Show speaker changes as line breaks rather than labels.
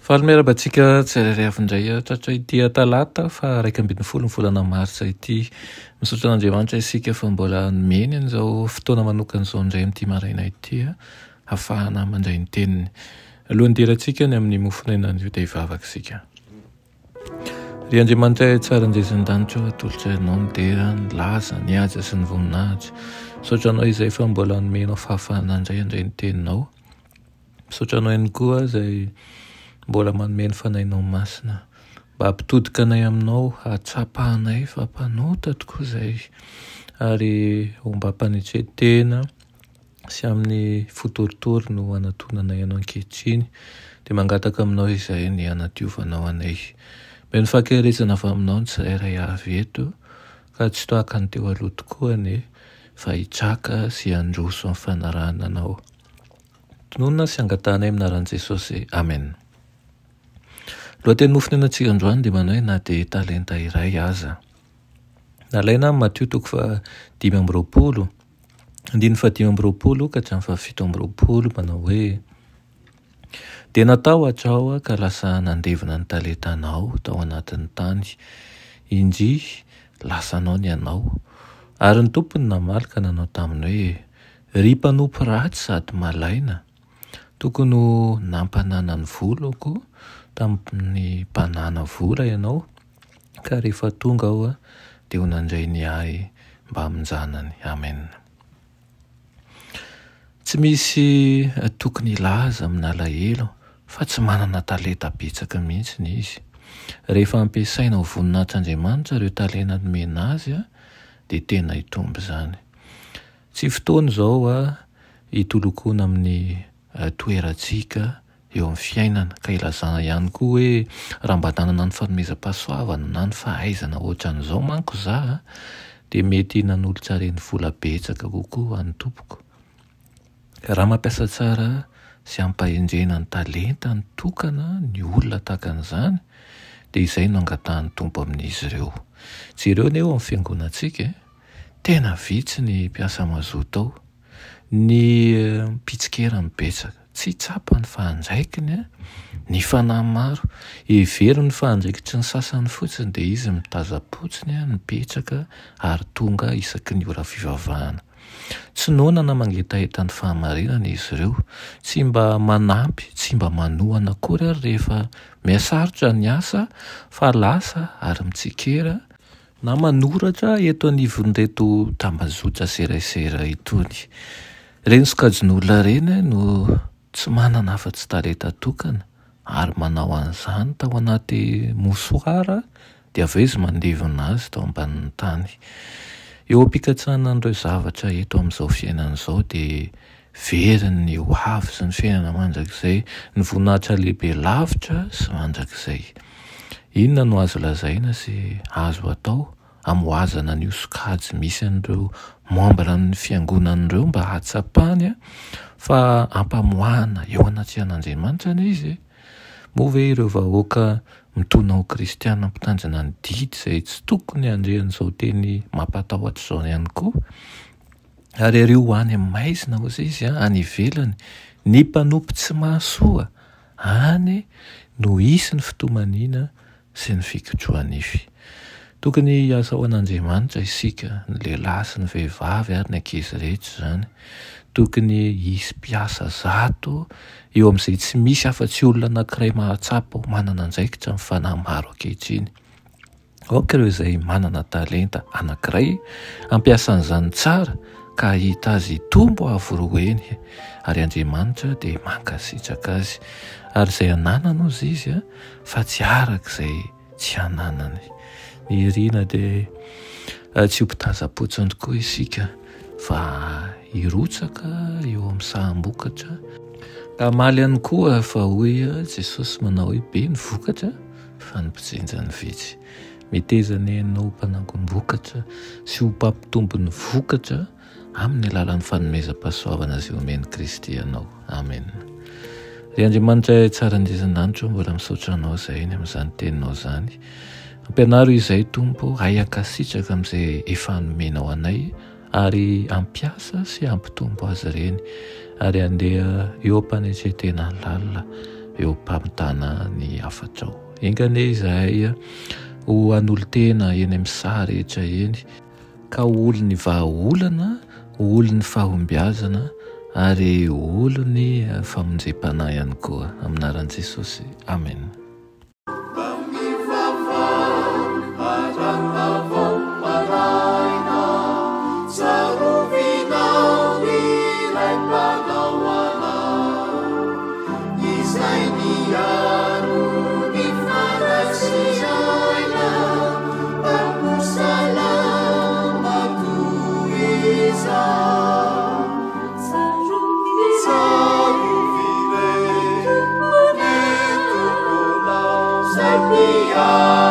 Fahameraba-tsika tsirairay avindray tratra ity talata fa 2 volana martsa ity misaotra an'Andriamanitra isika fa mbola nomeny an'izao fotoana manokana izao indray amin'ity maraina ity ahafahana mandray ny teniny. Alohan'ny derantsika ny amin'ny mofonaina ny dia hivavaka isika. Ry Andriamanitra tsara andesin-danitra atolotra ianao ny dera, ny laza, ny haja sy ny voninahitra. Misaotra anao izay fa mbola nomenao fahafahana andray ny teninao. Misaotra anao ihany koa izay mbola manome ny fanahinao masina mba hampitodika anay aminao, hatsapahanay fa mpanota tokoa izay ary mba hampanetretena sy amin'ny fotoritory no hanatonanay ianao ankehitriny dia mangataka aminao izay ny hanadiovanao anay. Meno fahakerezana avy aminao ny tsirairay avy eto ka tsy toaka ny teo aloha tokoa anie fa hitraka sy handroso amin'ny fanarahana anao. Tononona sy angatanay aminaran'i Jesosy. Amen. Lohateny mofonenantsika androany dia manao hoe na dia talenta iray aza. Nalaina amin'ny Matio 5:20, 5:20 ka hatramin'ny 7:20 manao hoe dia natao hatrao ka lasa nandevina ny talentanao tao anatin'ny tany, indry lasanao ny anao. Ary ny tompony namaly ka nanao taminy hoe ry mpanompo ratsy sady malaina, tokony ho nampanana ny voloko tamin'ny mpanana vola ianao ka rehefa tonga aho dia ho nandray ny ahy mba hamonjanany. Amen. Tsy misy tokony ilaza amin'ny alahelo fa tsy manana talenta betsaka mihitsy ny izy. Rehefa ampiasaina ho voninahitran'Andriamanitra ireo talenta nomena azy dia tena hitombo izany. Tsy fotoana izao hitolokona amin'ny toerantsika eo amin'ny fiainana ka ilazana ihany koa hoe raha mba nanana ny fanomezam-pahasoavana na ny fahaizana ohatran'izao manko za dia mety nanolotra reny vola betsaka kokoa any tompoko. Raha mampiasa tsara sy hampahendrena ny talenta ny tokana ny olona tahaka an'izany dia izay no angatahan'ny tompo amin'izy ireo. Tsy ireo eo amin'ny fiangonantsika tena vitsy ny mpiasa mazoto ao, ny mpitsikera betsaka tsy tsapany fahandraikiny, ny fanahy maro heveriny fahandraikitry ny sasany fotsiny dia izy mitaza-potsiny mipetraka ary tonga isaky ny ora fivavahana. Tsy noana na mangetaheta ny fahamarinana izy ireo, tsy mba manampy, tsy mba manohana akory ary rehefa miasarotra ny asa fa lasa ary mitsikera na manoratra eto anivon'ireto tambazotra serasera itony. Reny sokajin'olona reny no tsy manana afa-tsy talenta tokana ary manao an'izany tao anaty mosoara dia avy eo izy mandevina azy tao ambanin'ny tany. Eo am-pikatsahana an'ireo zavatra eto amin'izao fiainana izao dia veriny ny ho avy sy ny fiainana mandrakizay, ny voninahitra lehibe lavitra sy mandrakizay. Inona no azo lazaina sy azo atao hamoazana ny sokajy misy an'ireo membre ny fiangonan'ireo mba hatsapany fa hampamoahana eo anatrihan'Andriamanitra ny izy? Moa ve ireo vahoaka mitona ho kristiana mpitandrina ny didy izay tsy tokony handrean'izao teny mampatahotra izao ihany koa? Ary ireo ho any amin'ny maizina hozy izy any ivelany, ny mpanompo tsy mahasoa any no hisy ny fitomaniana sy ny fikotroan'ify. Tokony hiasa ao an'Andriamanitra isika, ny lehilahy sy ny vehivavy ary ny ankizy rehetra izany. Tokony hisy mpiasa zato eo amin'izay tsy misy afa-tsy olona anankiray mahatsapa manana andraikitra amin'ny fanahy maro ankehitriny. Aoka ireo izay manana talenta anankiray ampiasa an'izany tsara ka hita azy tombo avoroeny ary Andriamanitra dia mankasitraka azy. Ary izay ananana ozy izy fa tsy arak'izay tsy ananany. Ny irina dia tsy ho mpitaza-potsiny tokoa isika fa hirotsaka eo amin'ny saham-bokatra. Ka maly ihany koa fa hoe Jesosy manao hoe be ny vokatra fa ny mpitsinja ny vitsy. Mitezana ianao mpanangom-bokatra sy ho mpampitombo ny vokatra amin'ny alalan'ny fanomezam-pahasoavana izay omeny Kristy ianao. Amen. Ry Andriamanitra tsara andesin-danitra mbola misaotra anao izay ny amin'izany teninao izany. ampianaro izay tompo ayakasitraka amin'izay efa anomenao anay ary ampiasa sy ampitombo azy ireny ary andeha eo ampanetsetena ny lalina eo ampamitana ny afatrao. Engane izahay ho an'olo-tena eny amin'ny saha rehetra eny ka olo ny vahaolana, olo ny fahombiazana ary olo ny famonjem-panahy ihany koa aminaran'i Jesosy. Amen.
Yeah.